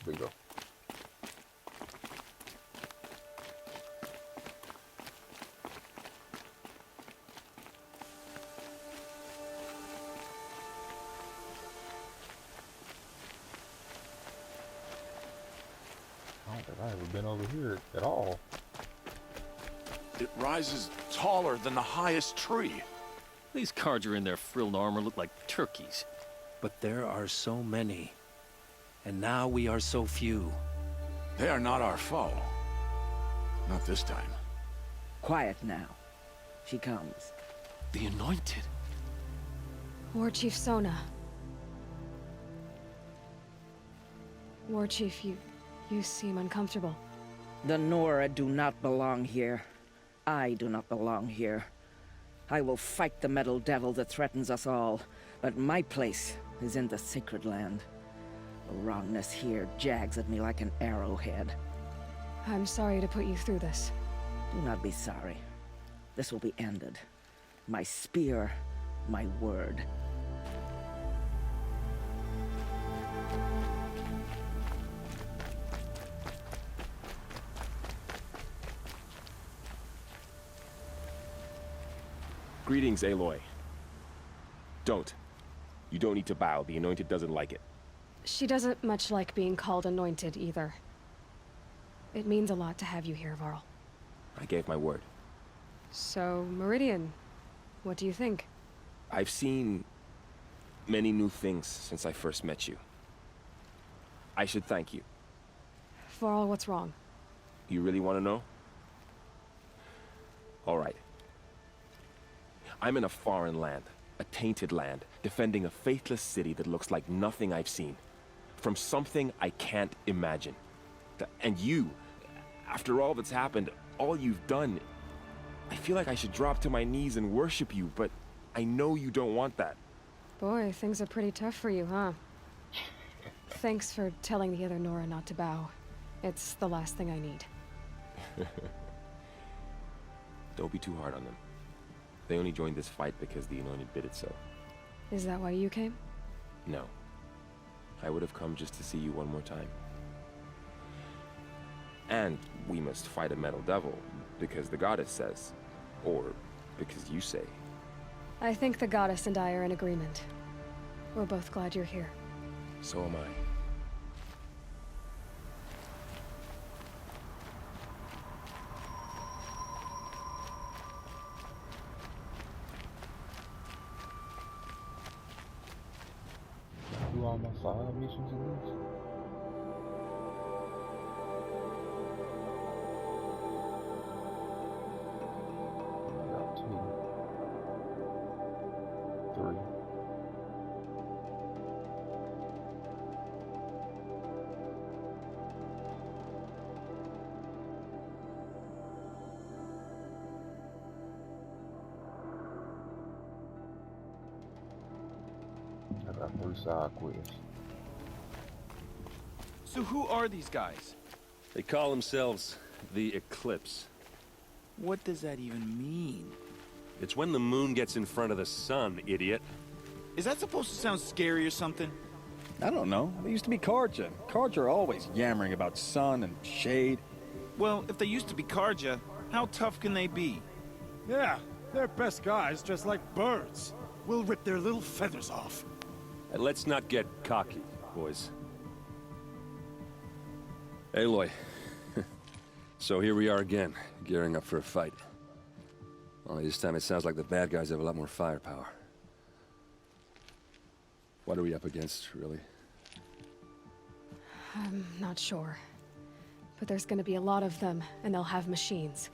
There you go. I don't think I've ever been over here at all. It rises taller than the highest tree. These Carja in their frilled armor look like turkeys. But there are so many. And now we are so few. They are not our foe. Not this time. Quiet now. She comes. The Anointed. War Chief Sona. War Chief, you seem uncomfortable. The Nora do not belong here. I do not belong here. I will fight the metal devil that threatens us all, but my place is in the sacred land. The wrongness here jags at me like an arrowhead. I'm sorry to put you through this. Do not be sorry. This will be ended. My spear, my word. Greetings, Aloy. Don't. You don't need to bow. The Anointed doesn't like it. She doesn't much like being called Anointed, either. It means a lot to have you here, Varl. I gave my word. So, Meridian, what do you think? I've seen many new things since I first met you. I should thank you. Varl, what's wrong? You really want to know? All right. I'm in a foreign land, a tainted land, defending a faithless city that looks like nothing I've seen. From something I can't imagine. And you, after all that's happened, all you've done, I feel like I should drop to my knees and worship you, but I know you don't want that. Boy, things are pretty tough for you, huh? Thanks for telling the other Nora not to bow. It's the last thing I need. Don't be too hard on them. They only joined this fight because the Anointed bid it so. Is that why you came? No. I would have come just to see you one more time. And we must fight a metal devil, because the goddess says. Or because you say. I think the goddess and I are in agreement. We're both glad you're here. So am I. Do all my side missions in this? I got 2, 3. I got 3 side quests. So who are these guys? They call themselves the Eclipse. What does that even mean? It's when the moon gets in front of the sun, idiot. Is that supposed to sound scary or something? I don't know. They used to be Carja. Carja are always yammering about sun and shade. Well, if they used to be Carja, how tough can they be? Yeah, they're best guys dressed like birds. We'll rip their little feathers off. And let's not get cocky, boys. Aloy. So here we are again, gearing up for a fight. Only this time it sounds like the bad guys have a lot more firepower. What are we up against, really? I'm not sure. But there's gonna be a lot of them, and they'll have machines.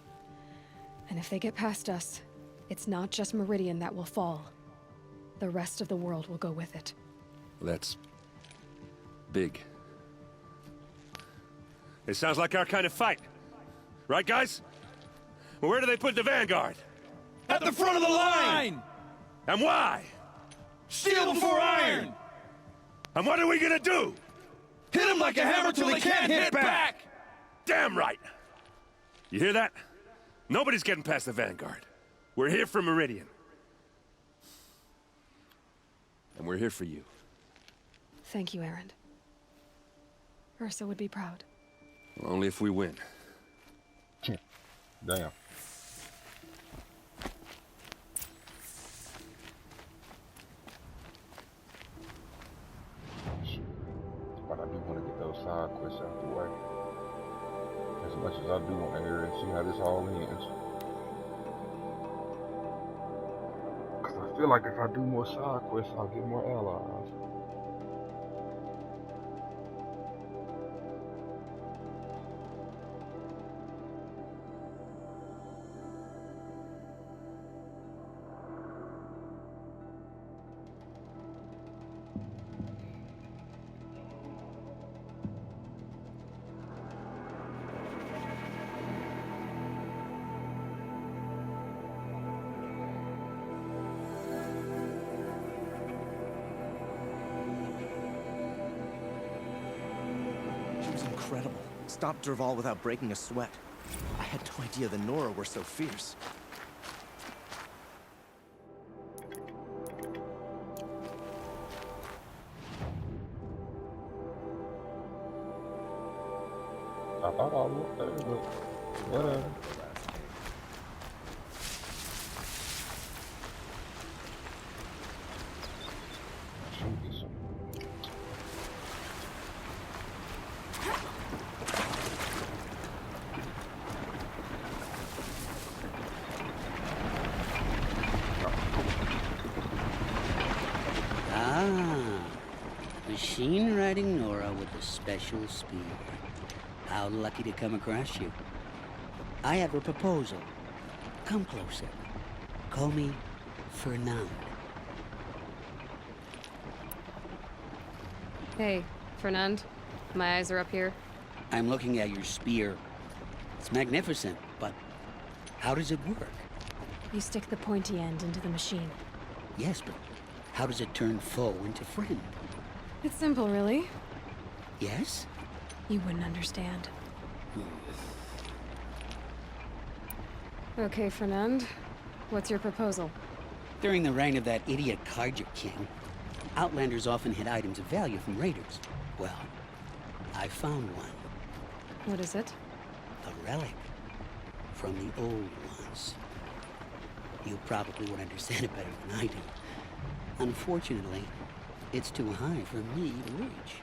And if they get past us, it's not just Meridian that will fall. The rest of the world will go with it. That's big. It sounds like our kind of fight. Right, guys? Well, where do they put the Vanguard? At the front of the line! And why? Steel before iron! And what are we gonna do? Hit them like a hammer till they can't hit back! Damn right! You hear that? Nobody's getting past the Vanguard. We're here for Meridian. And we're here for you. Thank you, Erend. Ursa would be proud. Only if we win. Damn. But I do want to get those side quests out the way. As much as I do want to hear and see how this all ends. Because I feel like if I do more side quests, I'll get more allies. She was incredible. Stopped Derval without breaking a sweat. I had no idea the Nora were so fierce. I thought I looked there, but whatever. Should get some. Machine riding Nora with a special speed. How lucky to come across you. I have a proposal. Come closer. Call me Fernand. Hey, Fernand. My eyes are up here. I'm looking at your spear. It's magnificent, but how does it work? You stick the pointy end into the machine. Yes, but how does it turn foe into friend? It's simple, really. Yes? You wouldn't understand. Okay, Fernand. What's your proposal? During the reign of that idiot Karja king, Outlanders often hid items of value from raiders. Well, I found one. What is it? A relic from the old ones. You probably would understand it better than I do. Unfortunately, it's too high for me to reach.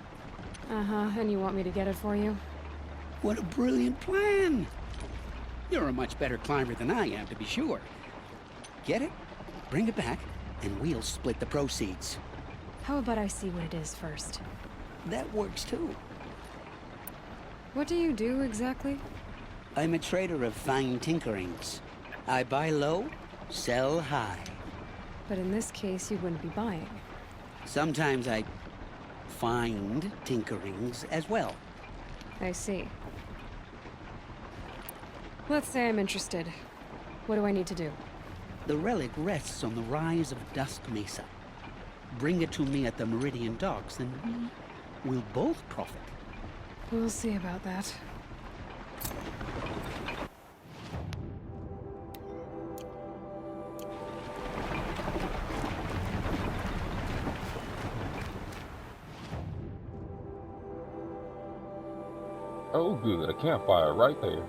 Uh-huh, and you want me to get it for you? What a brilliant plan! You're a much better climber than I am, to be sure. Get it, bring it back, and we'll split the proceeds. How about I see what it is first? That works too. What do you do exactly? I'm a trader of fine tinkerings. I buy low, sell high. But in this case, you wouldn't be buying. Sometimes I find tinkerings as well. I see. Let's say I'm interested. What do I need to do? The relic rests on the rise of Dusk Mesa. Bring it to me at the Meridian docks, and we'll both profit. We'll see about that. Oh, good. A campfire right there.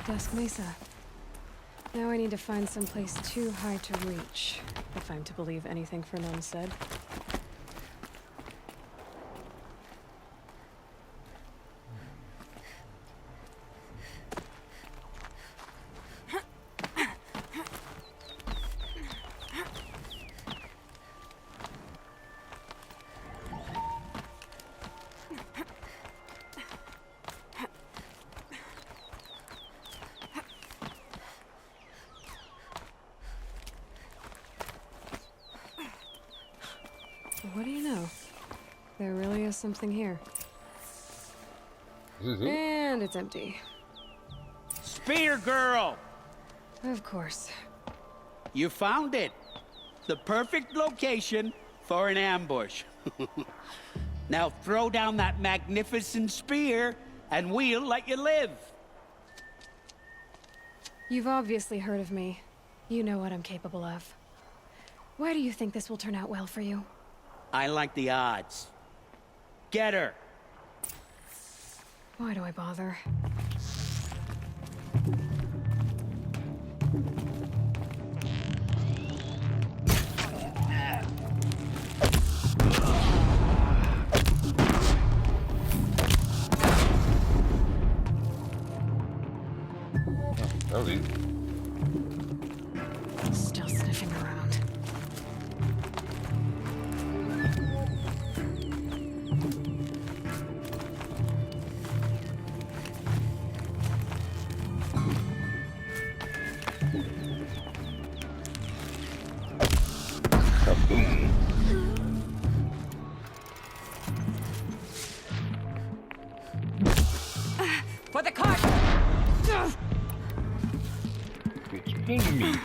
Dusk Mesa. Now I need to find someplace too high to reach, if I'm to believe anything Fernand said. What do you know? There really is something here. Is it? And it's empty. Spear girl! Of course. You found it. The perfect location for an ambush. Now throw down that magnificent spear, and we'll let you live. You've obviously heard of me. You know what I'm capable of. Why do you think this will turn out well for you? I like the odds. Get her! Why do I bother? That was easy. Still sniffing around. For the cart! Bitch, ping me.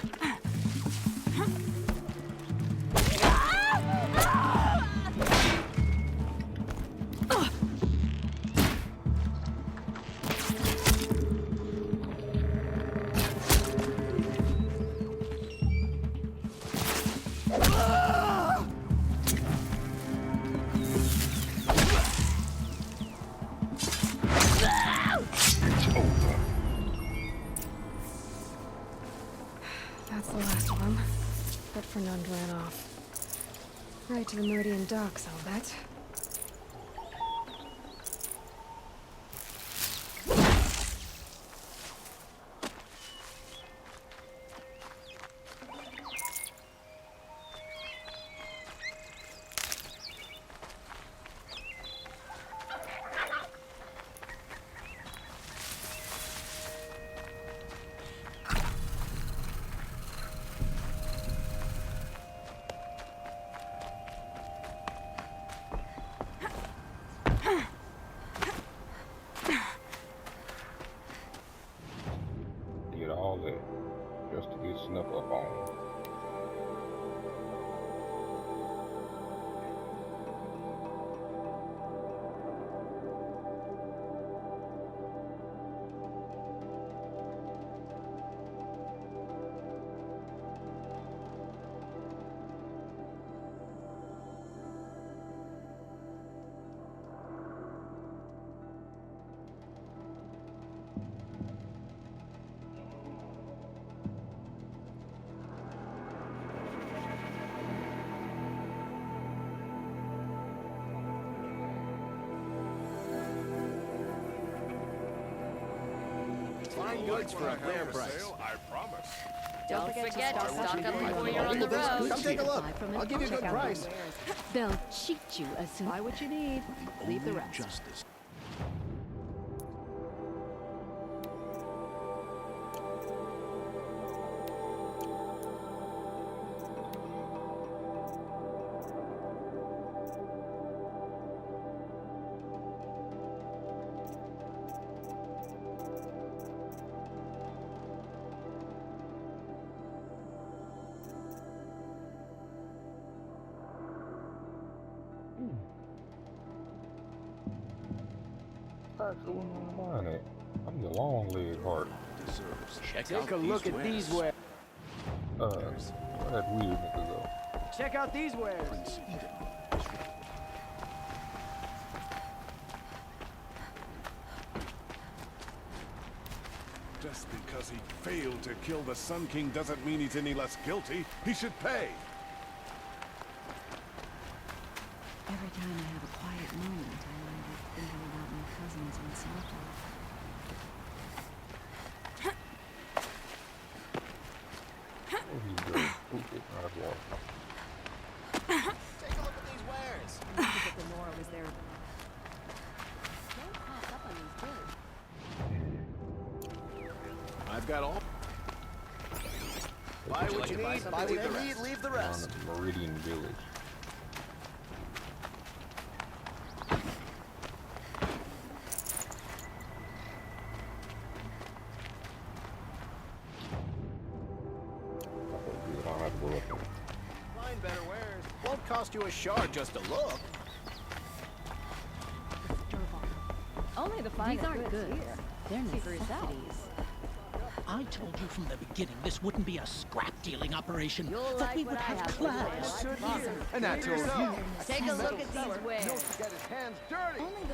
That's the last of them. But Fernand ran off. Right to the Meridian docks, I'll bet. Did all that just to get snuck up on. Fine goods for a fair price. I promise. Don't forget to stock up before you're on the road. Come take a look. I'll give you a good price. They'll cheat you as soon. Buy what you need. Leave the rest. Justice. Actually, where am I at? I'm the long leg heart. Take a look at these wares. Where that weird nigga go? Check out these wares. Prince Eden. Just because he failed to kill the Sun King doesn't mean he's any less guilty. He should pay. Every time I have a quiet moment, I wind up thinking about my cousins in Salto. Take a look at these wares. That the Nora was there. Don't pass up on these goods. I've got all. Buy what you need, buy what you need, leave the rest. Meridian Village. Find better wares. Won't cost you a shard just to look. Only the finest aren't good. They're necessities. I told you from the beginning this wouldn't be a scrap-dealing operation. You'll that like we what would I have have class. And I told you. Take a look at these wares. Don't get his hands dirty. Only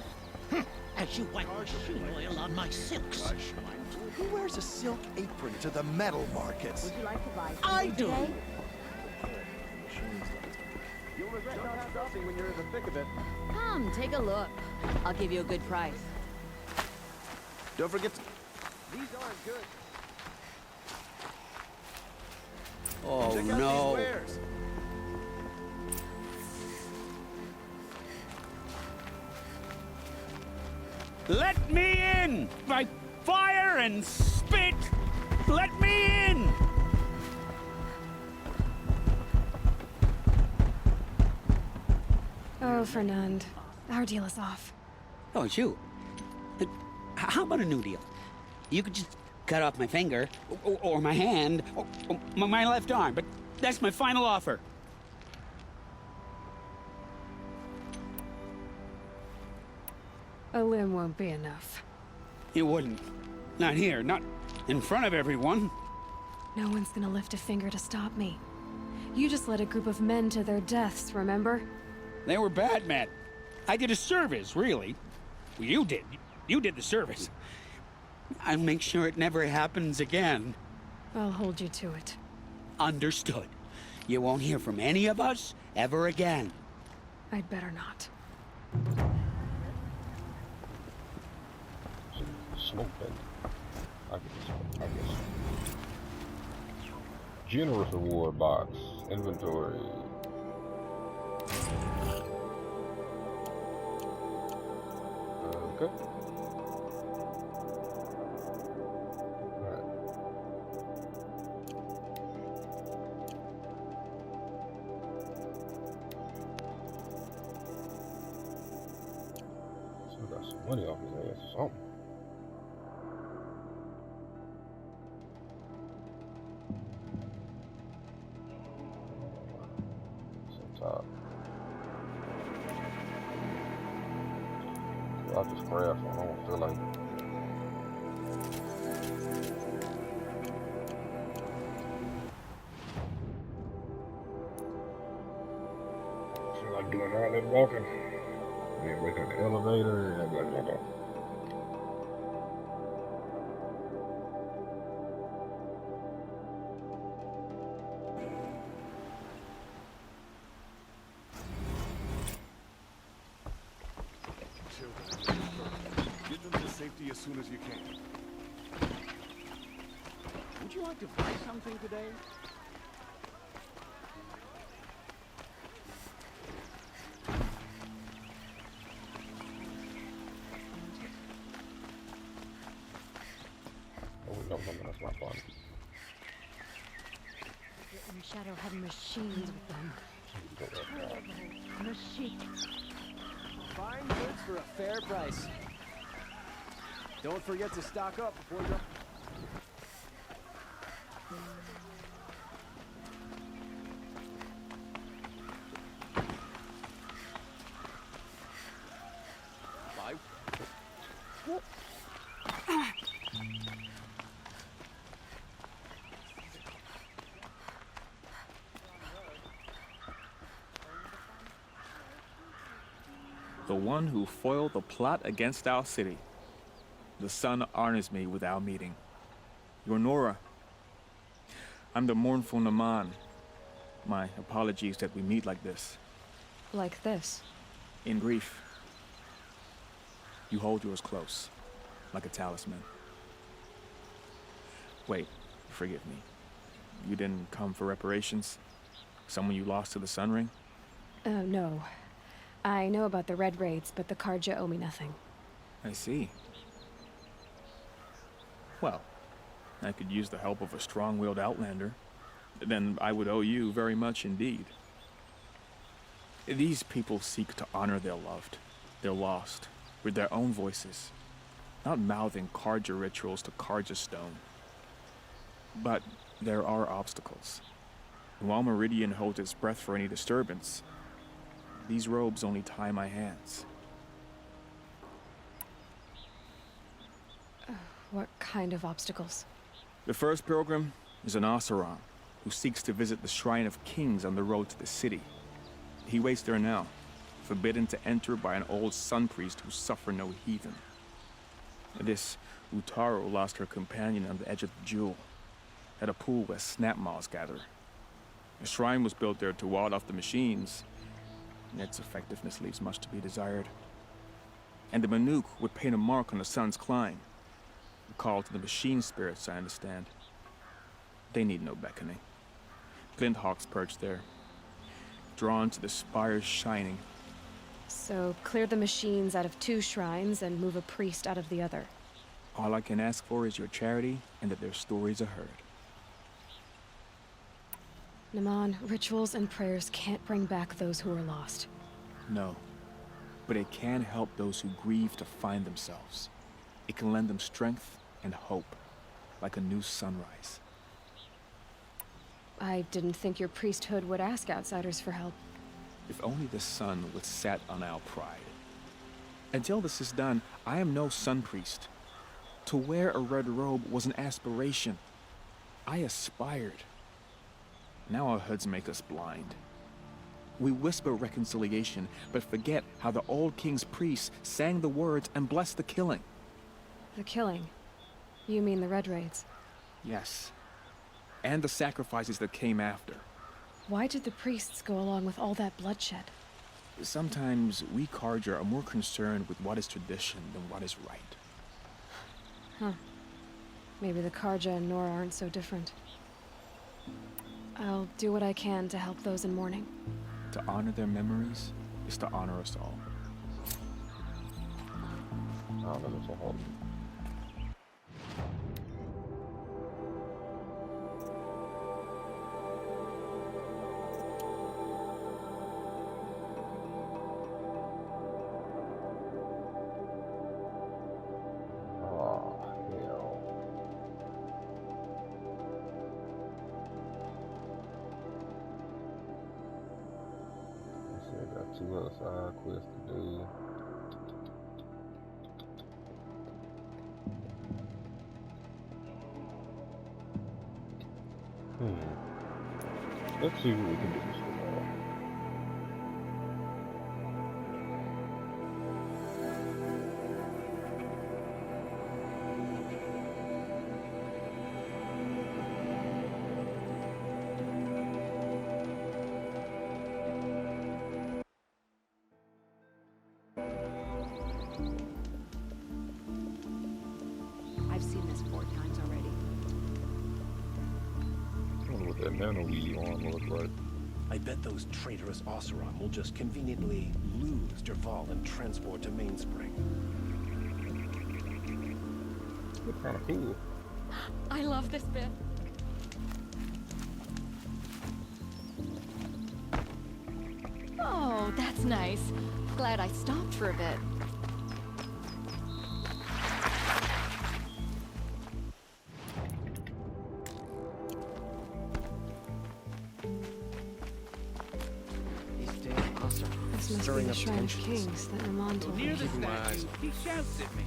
the As you wipe shoe oil on my silks. Who wears a silk apron to the metal markets? Would you like to buy I something do. today? You'll regret not discussing when you're in the thick of it. Come, take a look. I'll give you a good price. Don't forget to... These aren't good. Oh, Check out no. these wares. Let me in! By fire and spit! Let me in! Oh, Fernand. Our deal is off. Oh, it's you. How about a new deal? You could just cut off my finger, or my hand, or my left arm, but that's my final offer. A limb won't be enough. It wouldn't. Not here, not in front of everyone. No one's gonna lift a finger to stop me. You just led a group of men to their deaths, remember? They were bad men. I did a service, really. Well, you did. You did the service. I'll make sure it never happens again. I'll hold you to it. Understood. You won't hear from any of us ever again. I'd better not. Smoke that. I guess. Generous reward box. Inventory. Okay. Alright. So we got some money off his ass or something. Top. I just craft one. I don't feel like it. Feel like doing all that walking. Then wait on the elevator and blah blah blah. Get them to safety as soon as you can. Would you like to buy something today? Oh, no, that's not fun. The Shadow have machines with them. Machines. Fine goods for a fair price. Don't forget to stock up before you... Bye. The one who foiled the plot against our city. The sun honors me with our meeting. You're Nora. I'm the mournful Naman. My apologies that we meet like this. Like this. In grief. You hold yours close, like a talisman. Wait, forgive me. You didn't come for reparations? Someone you lost to the Sun Ring? No. I know about the Red Raids, but the Karja owe me nothing. I see. Well, I could use the help of a strong-willed outlander. Then I would owe you very much indeed. These people seek to honor their loved, their lost, with their own voices, not mouthing Karja rituals to Karja stone. But there are obstacles. And while Meridian holds its breath for any disturbance, these robes only tie my hands. What kind of obstacles? The first pilgrim is an Oseram who seeks to visit the Shrine of Kings on the road to the city. He waits there now, forbidden to enter by an old sun priest who suffer no heathen. This Utaru lost her companion on the edge of the jewel, at a pool where snap moths gather. The shrine was built there to ward off the machines, and its effectiveness leaves much to be desired. And the Manuk would paint a mark on the sun's climb, a call to the machine spirits, I understand. They need no beckoning. Glint hawks perch there, drawn to the spires shining. So, clear the machines out of 2 shrines and move a priest out of the other. All I can ask for is your charity and that their stories are heard. Naman, rituals and prayers can't bring back those who are lost. No, but it can help those who grieve to find themselves. It can lend them strength and hope, like a new sunrise. I didn't think your priesthood would ask outsiders for help. If only the sun would set on our pride. Until this is done, I am no sun priest. To wear a red robe was an aspiration. I aspired. Now our hoods make us blind. We whisper reconciliation, but forget how the old king's priests sang the words and blessed the killing. The killing? You mean the Red Raids? Yes. And the sacrifices that came after. Why did the priests go along with all that bloodshed? Sometimes we Karja are more concerned with what is tradition than what is right. Huh. Maybe the Karja and Nora aren't so different. I'll do what I can to help those in mourning. To honor their memories is to honor us all. Got 2 other side quests to do. Let's see what we can do this tomorrow. I've seen this 4 times already. I wonder what that nano-weed arm looks like. I bet those traitorous Oseram will just conveniently lose Derval and transport to Mainspring. It's kind of cool. I love this bit. Oh, that's nice. Glad I stopped for a bit. This must be the Shrine of Kings that Naman told me. Near the statue, he shouts at me.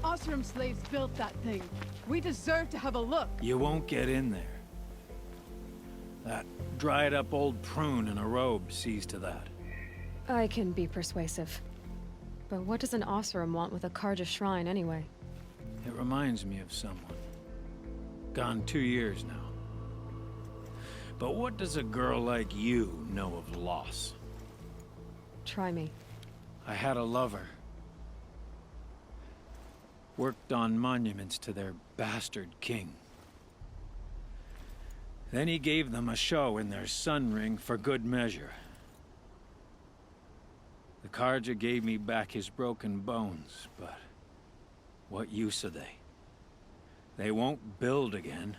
Oseram slaves built that thing. We deserve to have a look. You won't get in there. That dried-up old prune in a robe sees to that. I can be persuasive. But what does an Oseram want with a Karja shrine, anyway? It reminds me of someone. Gone 2 years now. But what does a girl like you know of loss? Try me. I had a lover. Worked on monuments to their bastard king. Then he gave them a show in their sun ring for good measure. The Karja gave me back his broken bones, but what use are they? They won't build again.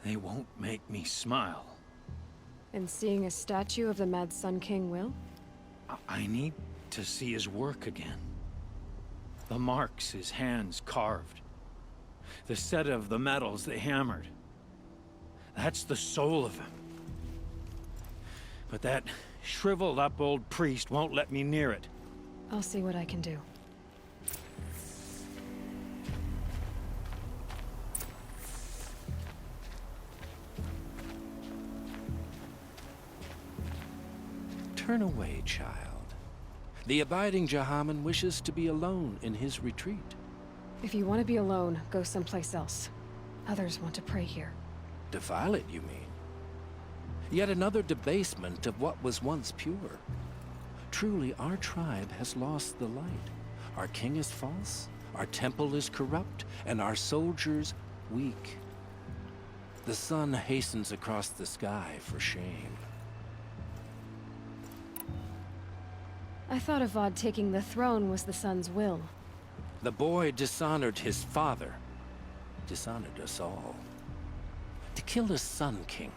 They won't make me smile. And seeing a statue of the Mad Sun King will? I need to see his work again. The marks his hands carved. The set of the metals they hammered. That's the soul of him. But that shriveled up old priest won't let me near it. I'll see what I can do. Turn away, child. The abiding Jahaman wishes to be alone in his retreat. If you want to be alone, go someplace else. Others want to pray here. Defile it, you mean? Yet another debasement of what was once pure. Truly, our tribe has lost the light. Our king is false, our temple is corrupt, and our soldiers weak. The sun hastens across the sky for shame. I thought Avad taking the throne was the sun's will. The boy dishonored his father, dishonored us all. To kill a sun king.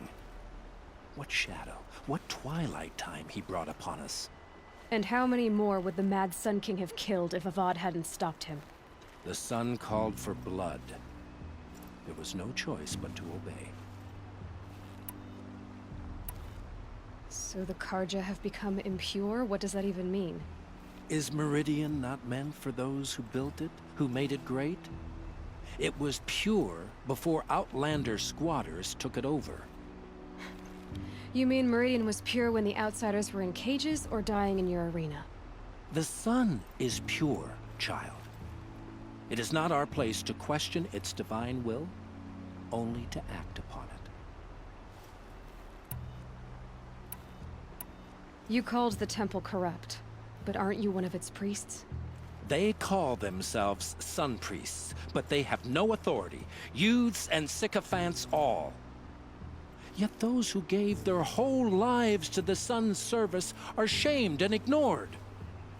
What shadow, what twilight time he brought upon us. And how many more would the Mad Sun King have killed if Avad hadn't stopped him? The sun called for blood. There was no choice but to obey. So the Karja have become impure? What does that even mean? Is Meridian not meant for those who built it, who made it great? It was pure before Outlander squatters took it over. You mean Meridian was pure when the outsiders were in cages or dying in your arena? The sun is pure, child. It is not our place to question its divine will, only to act upon it. You called the temple corrupt, but aren't you one of its priests? They call themselves sun priests, but they have no authority. Youths and sycophants all. Yet those who gave their whole lives to the sun's service are shamed and ignored.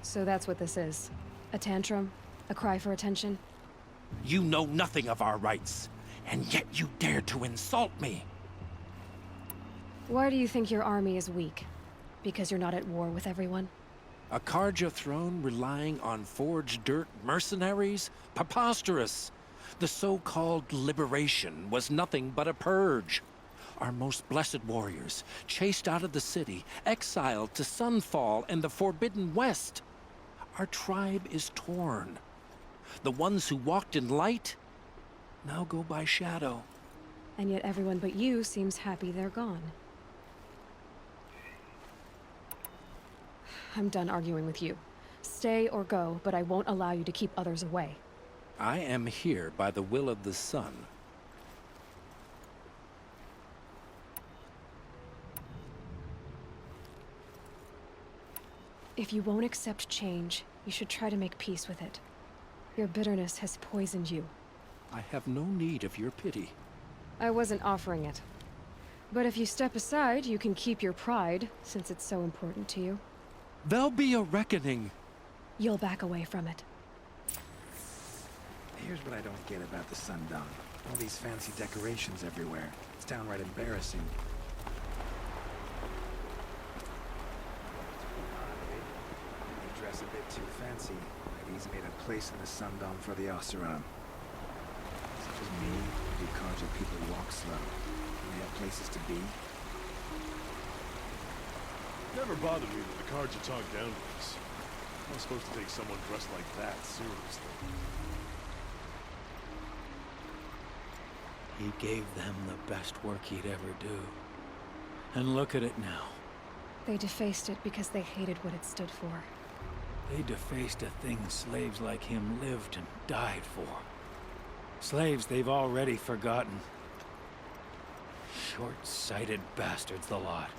So that's what this is. A tantrum? A cry for attention? You know nothing of our rights, and yet you dare to insult me. Why do you think your army is weak? Because you're not at war with everyone? A Karja throne relying on forged dirt mercenaries? Preposterous! The so-called liberation was nothing but a purge. Our most blessed warriors, chased out of the city, exiled to Sunfall and the Forbidden West. Our tribe is torn. The ones who walked in light now go by shadow. And yet everyone but you seems happy they're gone. I'm done arguing with you. Stay or go, but I won't allow you to keep others away. I am here by the will of the sun. If you won't accept change, you should try to make peace with it. Your bitterness has poisoned you. I have no need of your pity. I wasn't offering it. But if you step aside, you can keep your pride, since it's so important to you. There'll be a reckoning. You'll back away from it. Here's what I don't get about the Sundown. All these fancy decorations everywhere. It's downright embarrassing. They dress a bit too fancy. Like he's made a place in the Sundown for the Oseram. Such as me, the Karja people walk slow. And they have places to be. Never bothered me that the Karja talk down to us. I'm not supposed to take someone dressed like that seriously. He gave them the best work he'd ever do. And look at it now. They defaced it because they hated what it stood for. They defaced a thing slaves like him lived and died for. Slaves they've already forgotten. Short-sighted bastards, the lot.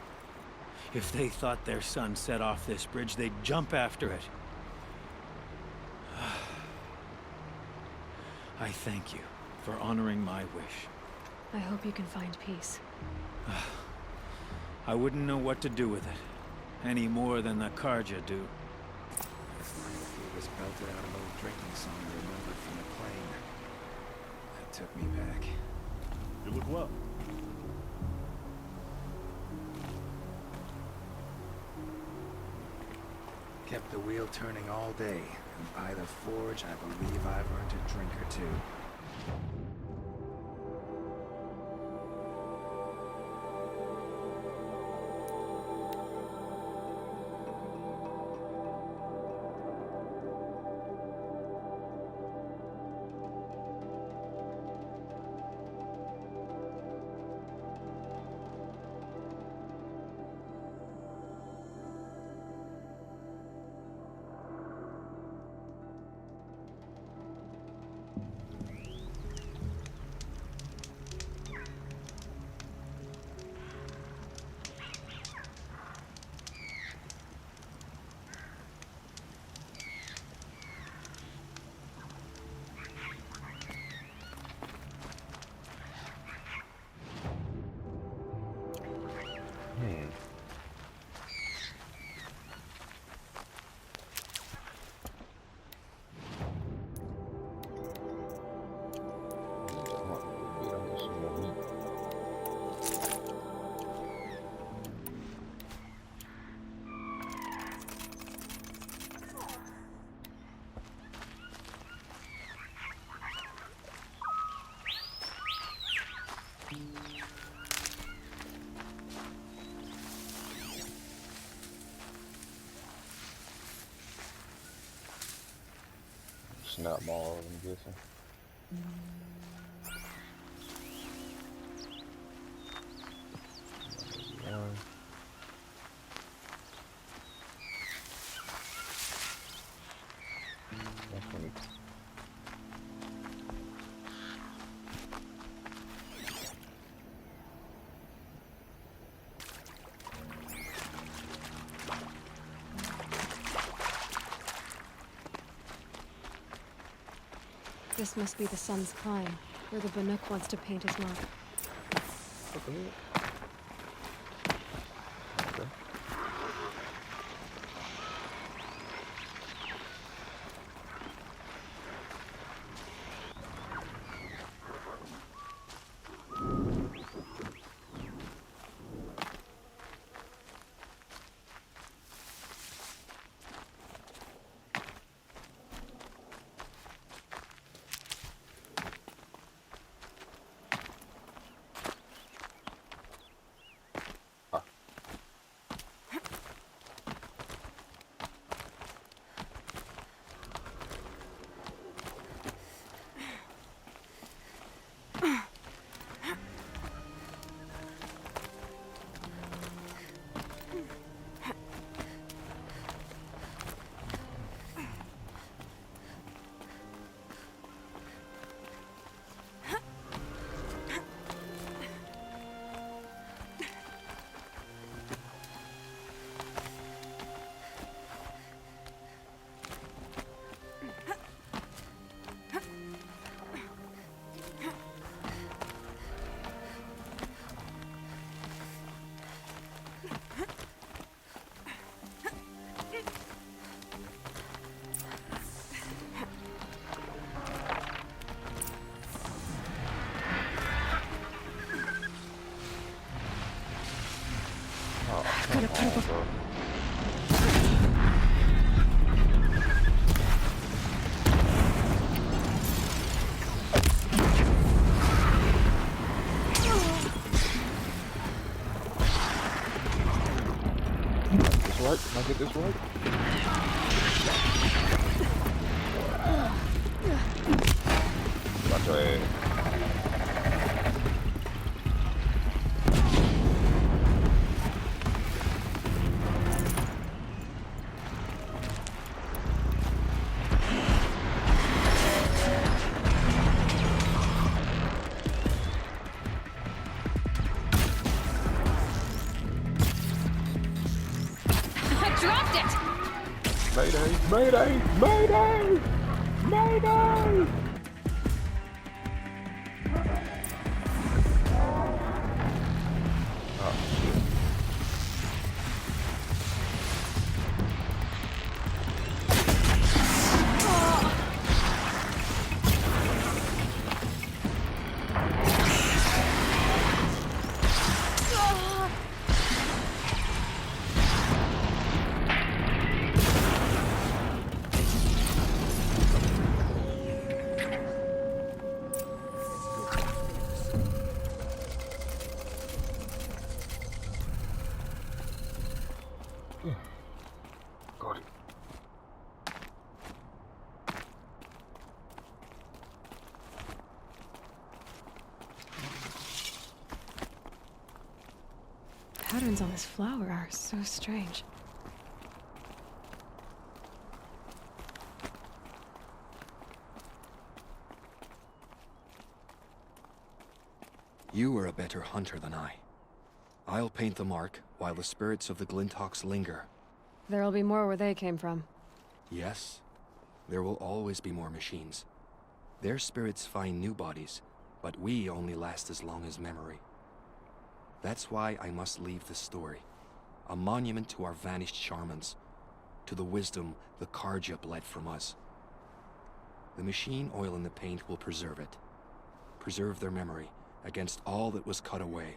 If they thought their son set off this bridge, they'd jump after it. I thank you for honoring my wish. I hope you can find peace. I wouldn't know what to do with it, any more than the Karja do. It was belted out an old drinking song I remembered from the plane. That took me back. You look well. Kept the wheel turning all day, and by the forge, I believe I've earned a drink or two. Snap ball, I'm guessing. This must be the sun's climb, where the Banuk wants to paint his mark. Gotta put up a... This right? Can I get this right? Got your ass. dropped it! Mayday! Mayday! Mayday! Mayday! Oh, shit. Got it. Patterns on this flower are so strange. You are a better hunter than I. I'll paint the mark while the spirits of the Glinthawks linger. There'll be more where they came from. Yes, there will always be more machines. Their spirits find new bodies, but we only last as long as memory. That's why I must leave this story. A monument to our vanished shamans, to the wisdom the Karja bled from us. The machine oil in the paint will preserve it. Preserve their memory against all that was cut away.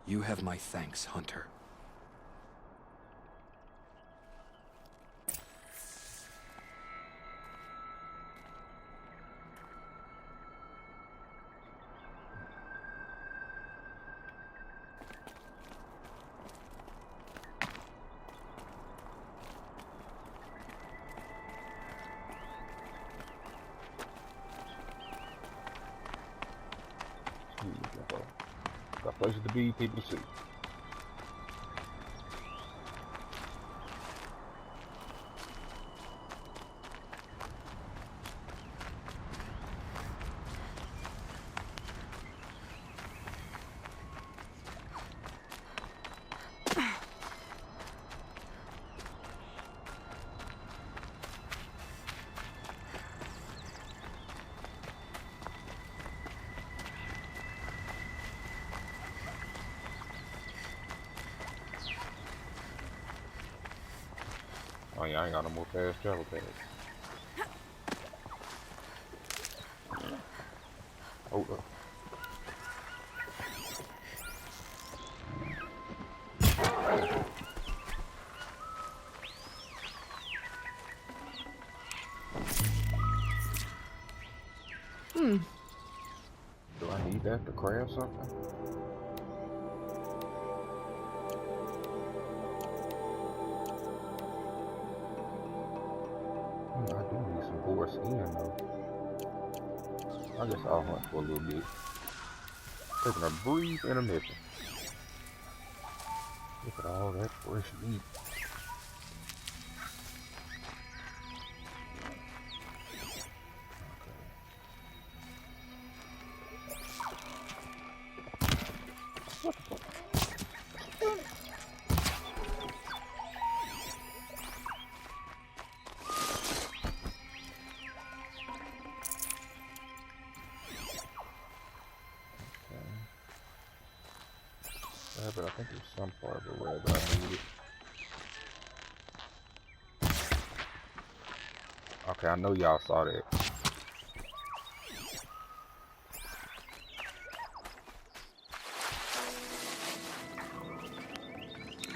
You have my thanks, Hunter. Got places to be, people to see. Oh yeah, I ain't got no more fast travel pads. Hold up. Do I need that to craft something? I do need some boar skin though. I guess I'll hunt for a little bit. Taking a brief intermission. Look at all that fresh meat. But I think there's some part of the rabbit I needed. Okay, I know y'all saw that.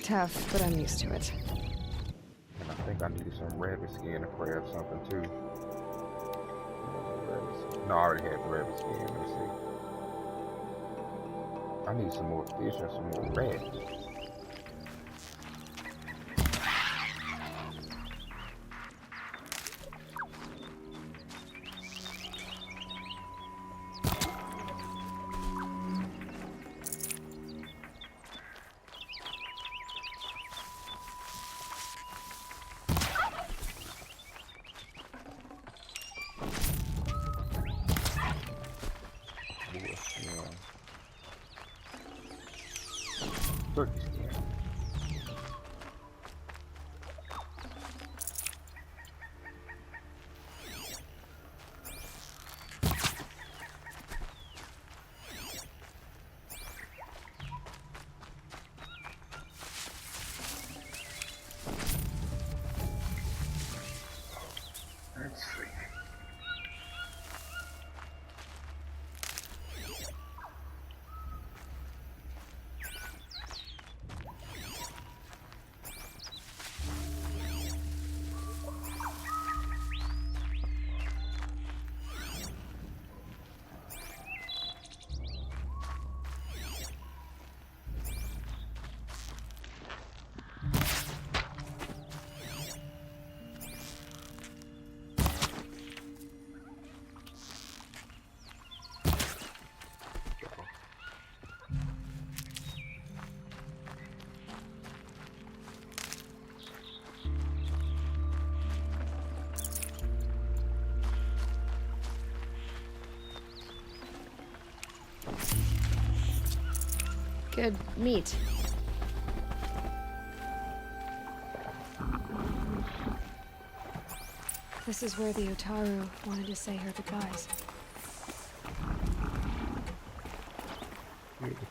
Tough, but I'm used to it. And I think I needed some rabbit skin to craft something too. No, I already had the rabbit skin. Let me see. I need some more fish and some more rat. turkey skin. Let's see. Good meat. This is where the Otaru wanted to say her goodbyes. Here, the